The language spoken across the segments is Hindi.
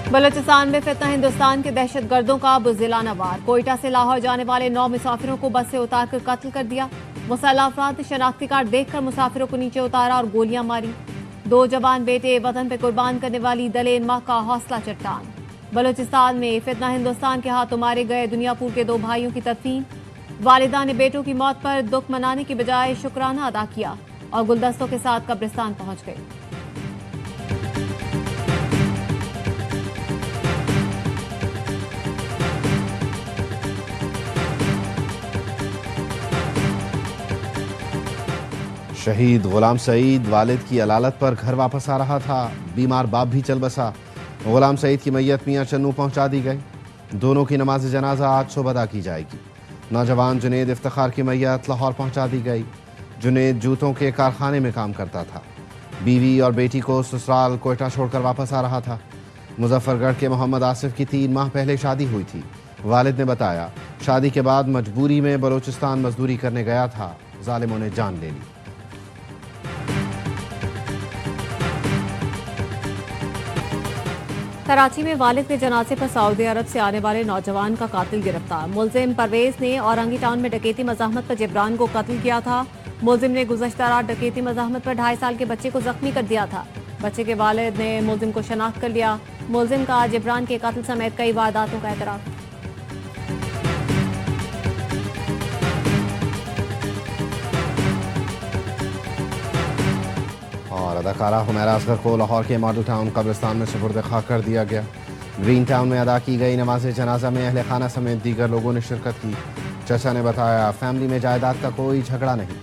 बलूचिस्तान में फितना हिंदुस्तान के दहशतगर्दों का बुज़दिलाना वार। कोयटा से लाहौर जाने वाले 9 मुसाफिरों को बस से उतारकर कत्ल कर दिया। मुसल्लह अफराद ने शनाख्ती कार्ड देखकर मुसाफिरों को नीचे उतारा और गोलियां मारी। 2 जवान बेटे वतन पे कुर्बान करने वाली दलेर माँ का हौसला चट्टान। बलूचिस्तान में फितना हिंदुस्तान के हाथों मारे गए दुनियापुर के 2 भाइयों की तदफीन। वालिदा ने बेटों की मौत पर दुख मनाने की बजाय शुक्राना अदा किया और गुलदस्तों के साथ कब्रिस्तान पहुंच गए। शहीद गुलाम सईद वालिद की अलालत पर घर वापस आ रहा था। बीमार बाप भी चल बसा। गुलाम सईद की मैयत मियां चन्नू पहुंचा दी गई। दोनों की नमाज जनाजा आज सुबह अदा की जाएगी। नौजवान जुनेद इफ्तिखार की मैयत लाहौर पहुंचा दी गई। जुनेद जूतों के कारखाने में काम करता था। बीवी और बेटी को ससुराल कोयटा छोड़कर वापस आ रहा था। मुजफ्फरगढ़ के मोहम्मद आसिफ की 3 माह पहले शादी हुई थी। वालिद ने बताया, शादी के बाद मजबूरी में बलूचिस्तान मजदूरी करने गया था। जालिमों ने जान ले ली। कराची में वालिद के जनाजे पर सऊदी अरब से आने वाले नौजवान का कातिल गिरफ्तार। मुलजिम परवेज ने औरंगी टाउन में डकैती मज़ाहमत पर जिब्रान को कत्ल किया था। मुलजिम ने गुज़श्ता रात डकैती मज़ाहमत पर 2.5 साल के बच्चे को जख्मी कर दिया था। बच्चे के वालिद ने मुलजिम को शनाख्त कर लिया। मुलजिम का जिब्रान के कत्ल समेत कई वारदातों का एतराफ़। और अदाकारा हुमैरा असगर को लाहौर के मॉडल टाउन कब्रिस्तान में सुपुर्द खाक कर दिया गया। ग्रीन टाउन में अदा की गई नमाज जनाजा में अहले खाना समेत दीगर लोगों ने शिरकत की। चचा ने बताया, फैमिली में जायदाद का कोई झगड़ा नहीं।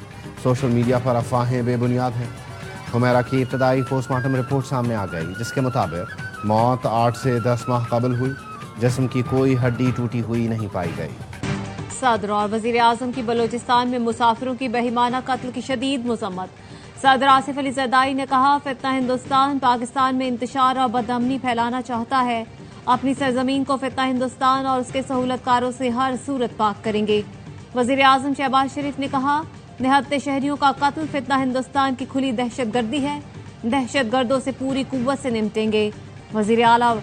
सोशल मीडिया पर अफवाहें बेबुनियाद हैं। हुमैरा की इब्तदाई पोस्टमार्टम रिपोर्ट सामने आ गई, जिसके मुताबिक मौत 8 से 10 माह कबल हुई। जिस्म की कोई हड्डी टूटी हुई नहीं पाई गई। सदर और वजीर आजम की बलूचिस्तान में मुसाफिरों की बेईमाना कत्ल की शदीद मजम्मत। सदर आसिफ अली जरदारी ने कहा, फितना हिंदुस्तान पाकिस्तान में इंतशार और बदअमनी फैलाना चाहता है। अपनी सरजमीन को फितना हिंदुस्तान और उसके सहूलतकारों से हर सूरत पाक करेंगे। वजीर आजम शहबाज शरीफ ने कहा, निहत्ते शहरियों का कत्ल फितना हिंदुस्तान की खुली दहशतगर्दी है। दहशतगर्दों से पूरी कुव्वत से निपटेंगे। वजीर आला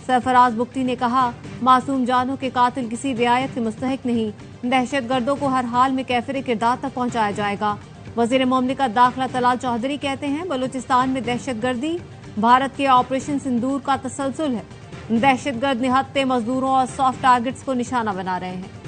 सरफराज बुख्ती ने कहा, मासूम जानों के कातिल किसी रियायत के मुस्तहिक नहीं। दहशतगर्दों को हर हाल में कैफिर किरदार तक पहुंचाया जाएगा। वजीर मुमलिकत दाखिला तलाल चौधरी कहते हैं, बलूचिस्तान में दहशतगर्दी भारत के ऑपरेशन सिंदूर का तसलसल है। दहशतगर्द निहत्ते मजदूरों और सॉफ्ट टारगेट्स को निशाना बना रहे हैं।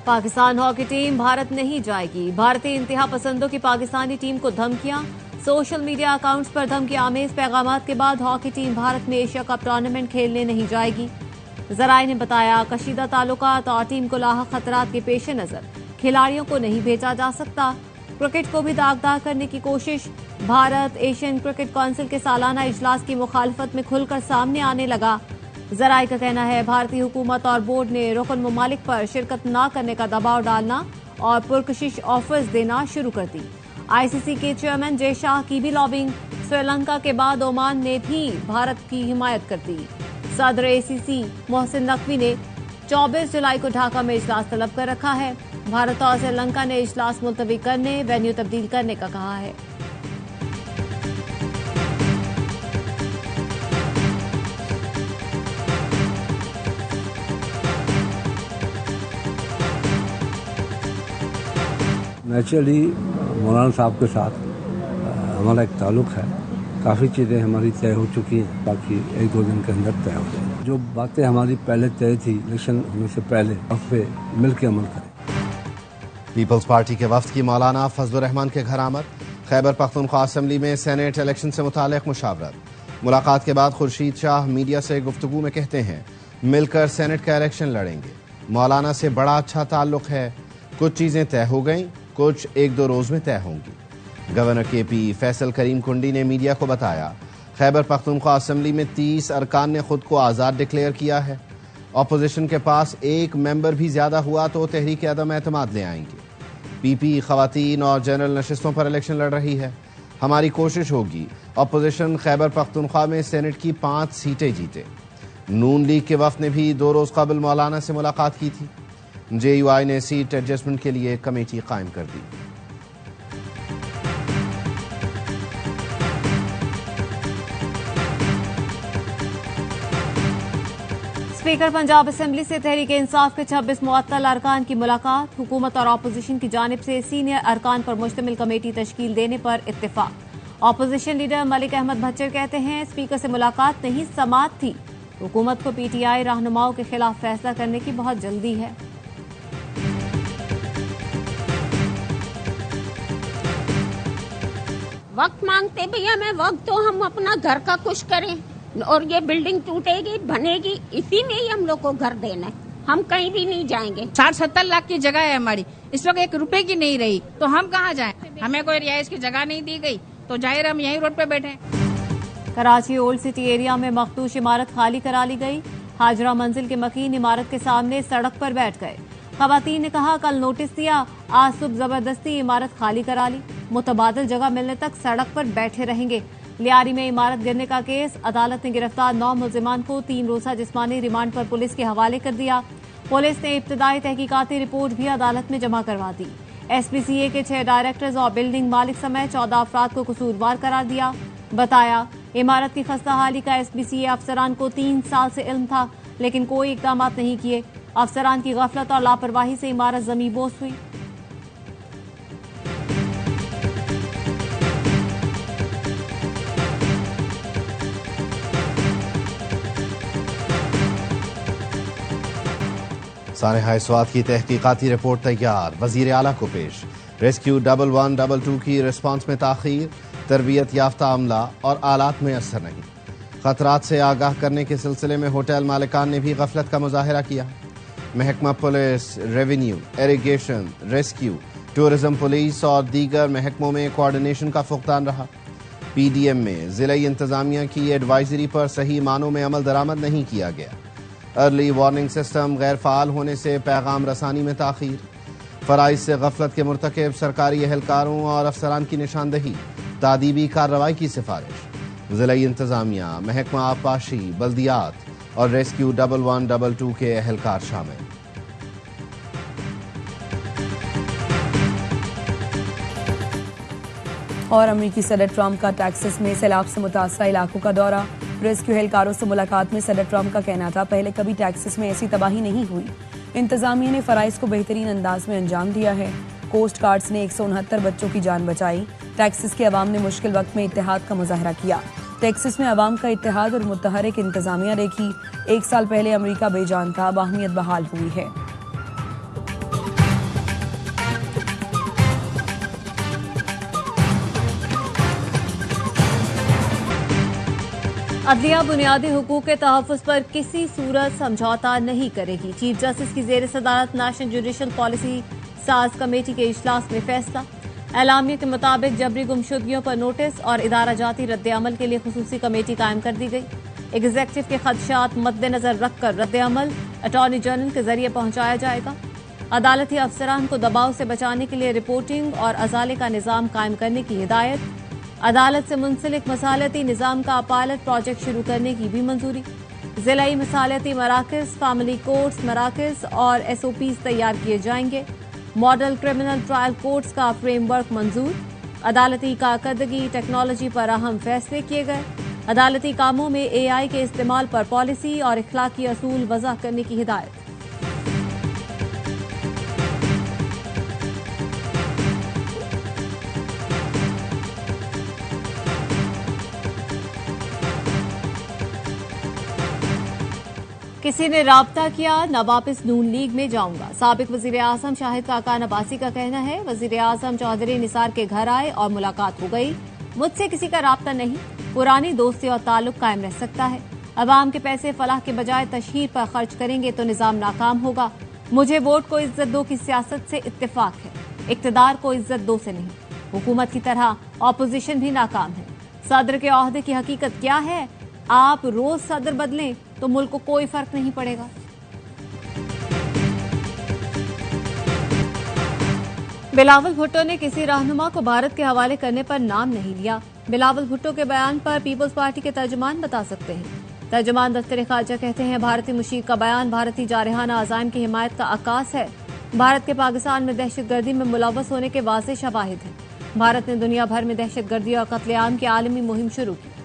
पाकिस्तान हॉकी टीम भारत नहीं जाएगी। भारतीय इंतहा पसंदों की पाकिस्तानी टीम को धमकियां। सोशल मीडिया अकाउंट्स पर धमकी आमेज पैगामात के बाद हॉकी टीम भारत में एशिया कप टूर्नामेंट खेलने नहीं जाएगी। जराए ने बताया, कशीदा ताल्लुकात और टीम को लाहक खतरात के पेश नजर खिलाड़ियों को नहीं भेजा जा सकता। क्रिकेट को भी दागदार करने की कोशिश। भारत एशियन क्रिकेट काउंसिल के सालाना इजलास की मुखालफत में खुलकर सामने आने लगा। जराए का कहना है, भारतीय हुकूमत और बोर्ड ने रुकन ममालिक पर शिरकत न करने का दबाव डालना और पुरकशिश ऑफर्स देना शुरू कर दी। आईसीसी के चेयरमैन जय शाह की भी लॉबिंग। श्रीलंका के बाद ओमान ने भी भारत की हिमायत कर दी। सदर एसीसी मोहसिन नकवी ने 24 जुलाई को ढाका में इजलास तलब कर रखा है। भारत और श्रीलंका ने इजलास मुलतवी करने, वेन्यू तब्दील करने का कहा है। नेचुरली मौलाना साहब के साथ हमारा एक ताल्लुक़ है। काफ़ी चीज़ें हमारी तय हो चुकी हैं, बाकी 1-2 दिन के अंदर तय हो जाएगी। जो बातें हमारी पहले तय थी इलेक्शन होने से पहले, उस पर मिल के अमल करें। पीपल्स पार्टी के वफ्द की मौलाना फजलुर रहमान के घर आमद। खैबर पख्तूनख्वा असेंबली में सेनेट इलेक्शन से मुताल्लिक मुशावरत। मुलाकात के बाद खुर्शीद शाह मीडिया से गुफ्तगू में कहते हैं, मिलकर सेनेट का इलेक्शन लड़ेंगे। मौलाना से बड़ा अच्छा ताल्लुक है। कुछ चीज़ें तय हो गई, कुछ 1-2 रोज में तय होंगी। गवर्नर केपी फैसल करीम कुंडी ने मीडिया को बताया, खैबर पख्तूनख्वा असेंबली में 30 अरकान ने खुद को आज़ाद डिक्लेयर किया है। अपोजिशन के पास 1 मेंबर भी ज्यादा हुआ तो तहरीक अदम एतमाद ले आएंगे। पीपी खवातीन और जनरल नशिस्तों पर इलेक्शन लड़ रही है। हमारी कोशिश होगी अपोजिशन खैबर पख्तूनख्वा में सेनेट की 5 सीटें जीते। नून लीग के वफ्द ने भी 2 रोज कबल मौलाना से मुलाकात की थी। JUI ने सीट एडजस्टमेंट के लिए कमेटी कायम कर दी। स्पीकर पंजाब असेंबली से तहरीक इंसाफ के 26 मुअत्तल अरकान की मुलाकात। हुकूमत और अपोजिशन की जानिब से सीनियर अरकान पर मुश्तमिल कमेटी तश्कील देने पर इत्तेफाक। अपोजिशन लीडर मलिक अहमद भच्चर कहते हैं स्पीकर से मुलाकात नहीं समाअत थी। हुकूमत को PTI रहनुमाओं के खिलाफ फैसला करने की बहुत जल्दी है। वक्त मांगते भैया मैं वक्त तो हम अपना घर का कुछ करें और ये बिल्डिंग टूटेगी बनेगी इसी में ही हम लोग को घर देना है। हम कहीं भी नहीं जाएंगे। 60-70 लाख की जगह है हमारी, इस वक्त 1 रुपए की नहीं रही तो हम कहाँ जाएं? हमें कोई रिहाइश की जगह नहीं दी गई तो जाहिर हम यहीं रोड पे बैठे। कराची ओल्ड सिटी एरिया में मखदूश इमारत खाली करा ली गई। हाजरा मंजिल के मकीन इमारत के सामने सड़क पर बैठ गए। खवातीन ने कहा कल नोटिस दिया, आज सुबह जबरदस्ती इमारत खाली करा ली। मुतबादिल जगह मिलने तक सड़क पर बैठे रहेंगे। लियारी में इमारत गिरने का केस। अदालत ने गिरफ्तार 9 मुल्जिमान को 3 रोजा जिस्मानी रिमांड पर पुलिस के हवाले कर दिया। पुलिस ने इब्तदाई तहकीकाती रिपोर्ट भी अदालत में जमा करवा दी। SPCA के 6 डायरेक्टर्स और बिल्डिंग मालिक समेत 14 अफराद को कसूरवार करार दिया। बताया इमारत की खस्ताहाली का SPCA अफसरान को 3 साल से इल्म था लेकिन कोई इकदाम नहीं किए। अफसरान की गफलत और लापरवाही से इमारत जमीबोस हुई। सानहा स्वात की तहकीकाती रिपोर्ट तैयार, वजीर आला को पेश। रेस्क्यू 1122 की रिस्पांस में ताखीर, तरबियत याफ्ता अमला और आलात में असर नहीं। खतरात से आगाह करने के सिलसिले में होटल मालिकान ने भी गफलत का मुजाहिरा किया। महकमा police, revenue, irrigation, rescue, tourism police और दीगर महकमों में कोऑर्डिनेशन का फुकदान रहा। PDM में जिला इंतजामिया की एडवाइजरी पर सही मानों में अमल दरामद नहीं किया गया। अर्ली वार्निंग सिस्टम गैर फाल होने से पैगाम रसानी में ताखीर। फराइज से गफलत के मुर्तकब सरकारी एहलकारों और अफसरान की निशानदही, तादीबी कार्रवाई की सिफारिश। जिला इंतजामिया, महकमा आबपाशी, बल्दियात और रेस्क्यू 1122 के एहलकार शामिल। और अमेरिकी सदर ट्रंप का टेक्सास में सैलाब से मुतासरा इलाकों का दौरा। रेस्क्यू एहलकारों से मुलाकात में सदर ट्रंप का कहना था पहले कभी टेक्सास में ऐसी तबाही नहीं हुई। इंतजामिया ने फराइज को बेहतरीन अंदाज में अंजाम दिया है। कोस्ट गार्ड्स ने 169 बच्चों की जान बचाई। टेक्सास के अवाम ने मुश्किल वक्त में इत्तेहाद का मुजाहरा किया। टेक्सास में अवाम का इत्तेहाद और मुतहरिक इंतजामिया देखी। 1 साल पहले अमेरिका बेजान था, बाहमियत बहाल हुई है। अदलिया बुनियादी हुकूक के तहफ़्फ़ुज़ पर किसी सूरत समझौता नहीं करेगी। चीफ जस्टिस की ज़ेर सदारत नेशनल जुडिशल पॉलिसी साज कमेटी के इजलास में फैसला। एलामिया के मुताबिक जबरी गुमशुदगियों पर नोटिस और इदारा जाती रद्द-ए-अमल के लिए खुसूसी कमेटी कायम कर दी गई। एग्जीक्यूटिव के खदशात मद्देनजर रखकर रद्द-ए-अमल अटॉर्नी जनरल के जरिए पहुंचाया जाएगा। अदालती अफसरान को दबाव से बचाने के लिए रिपोर्टिंग और अजाले का निज़ाम कायम करने की हिदायत। अदालत से मुंसलिक मसालती निज़ाम का पायलट प्रोजेक्ट शुरू करने की भी मंजूरी। जिलाई मसालती मराकज़, फैमिली कोर्ट्स मराकज़ और SOPs तैयार किए जाएंगे। मॉडल क्रिमिनल ट्रायल कोर्ट्स का फ्रेमवर्क मंजूर। अदालती कारकर्दगी टेक्नोलॉजी पर अहम फैसले किए गए। अदालती कामों में AI के इस्तेमाल पर पॉलिसी और इखलाकी असूल वज़ा करने की हिदायत। किसी ने राब्ता किया, न वापस नून लीग में जाऊंगा। साबिक वजीर आजम शाहिद काकान अब्बासी का कहना है वजीर आजम चौधरी निसार के घर आए और मुलाकात हो गई। मुझसे किसी का राब्ता नहीं, पुरानी दोस्ती और ताल्लुक कायम रह सकता है। अवाम के पैसे फलाह के बजाय तशहीर पर खर्च करेंगे तो निजाम नाकाम होगा। मुझे वोट को इज्जत दो की सियासत से इत्तेफाक है, इक्तदार को इज्जत दो से नहीं। हुकूमत की तरह ऑपोजिशन भी नाकाम है। सदर के ओहदे की हकीकत क्या है? आप रोज सदर बदलें तो मुल्क को कोई फर्क नहीं पड़ेगा। बिलावल भुट्टो ने किसी रहनुमा को भारत के हवाले करने पर नाम नहीं लिया। बिलावल भुट्टो के बयान पर पीपल्स पार्टी के तर्जुमान बता सकते हैं। तर्जुमान दफ्तर खारजा कहते हैं भारतीय मुशीर का बयान भारतीय जारहाना अज़ाइम की हिमायत का अक्कास है। भारत के पाकिस्तान में दहशतगर्दी में मुलव्वस होने के वाज़ेह शवाहिद हैं। भारत ने दुनिया भर में दहशतगर्दी और कत्लेआम की आलमी मुहिम शुरू की।